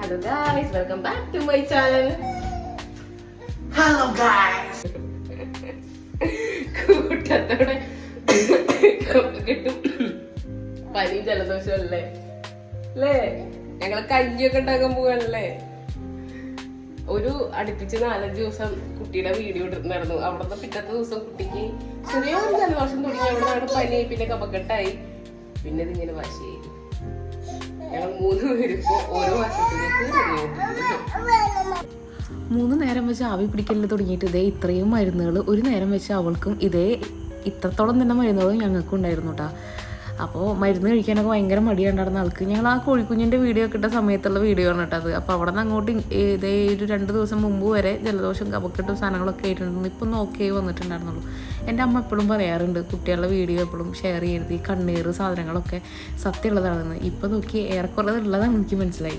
Hello guys, welcome back to my channel. Hello guys. കൂട്ടത്തോടെ കിട്ടും പനി ജലദോഷം അല്ലേ അല്ലേ? ഞങ്ങള് കഞ്ഞിയൊക്കെ ഉണ്ടാക്കാൻ പോവാണല്ലേ. ഒരു അടുപ്പിച്ച് 4-5 ദിവസം കുട്ടിയുടെ വീഡിയോ ഇട്ടിട്ടുണ്ടായിരുന്നു. അവിടുന്ന് പിറ്റത്തെ ദിവസം കുട്ടിക്ക് ചെറിയൊരു ജലദോഷം തുടങ്ങി. അവിടെ പനി, പിന്നെ കഫക്കെട്ടായി, പിന്നെ ഇതിങ്ങനെ വാശിയായി. ഞങ്ങൾ 3 പേരിപ്പോ ഓരോ വർഷത്തിലേക്ക് 3 നേരം വെച്ച് ആവി പിടിക്കലിൽ തുടങ്ങിയിട്ട് ഇതേ ഇത്രയും മരുന്നുകൾ ഒരു നേരം വെച്ച് അവൾക്കും ഇതേ ഇത്രത്തോളം തന്നെ മരുന്നുകളും ഞങ്ങൾക്കും ഉണ്ടായിരുന്നു കേട്ടോ. അപ്പോൾ മരുന്ന് കഴിക്കാനൊക്കെ ഭയങ്കര മടിയുണ്ടായിരുന്ന ആൾക്ക് ഞങ്ങൾ ആ കോഴിക്കുഞ്ഞിൻ്റെ വീഡിയോ ഒക്കെ ഇട്ട സമയത്തുള്ള വീഡിയോ ആണ് കേട്ടത്. അപ്പോൾ അവിടെ നിന്ന് അങ്ങോട്ട് ഇതേ ഒരു 2 ദിവസം മുമ്പ് വരെ ജലദോഷം കഫക്കെട്ടും സാധനങ്ങളൊക്കെ ആയിട്ടുണ്ടെന്ന് ഇപ്പം ഒന്ന് ഓക്കെ വന്നിട്ടുണ്ടായിരുന്നുള്ളൂ. എൻ്റെ അമ്മ എപ്പോഴും പറയാറുണ്ട് കുട്ടികളുടെ വീഡിയോ എപ്പോഴും ഷെയർ ചെയ്യരുത്, ഈ കണ്ണീർ സാധനങ്ങളൊക്കെ സത്യമുള്ളതാണെന്ന്. ഇപ്പം നോക്കി ഏറെക്കുറെ ഉള്ളതാണ് എനിക്ക് മനസ്സിലായി.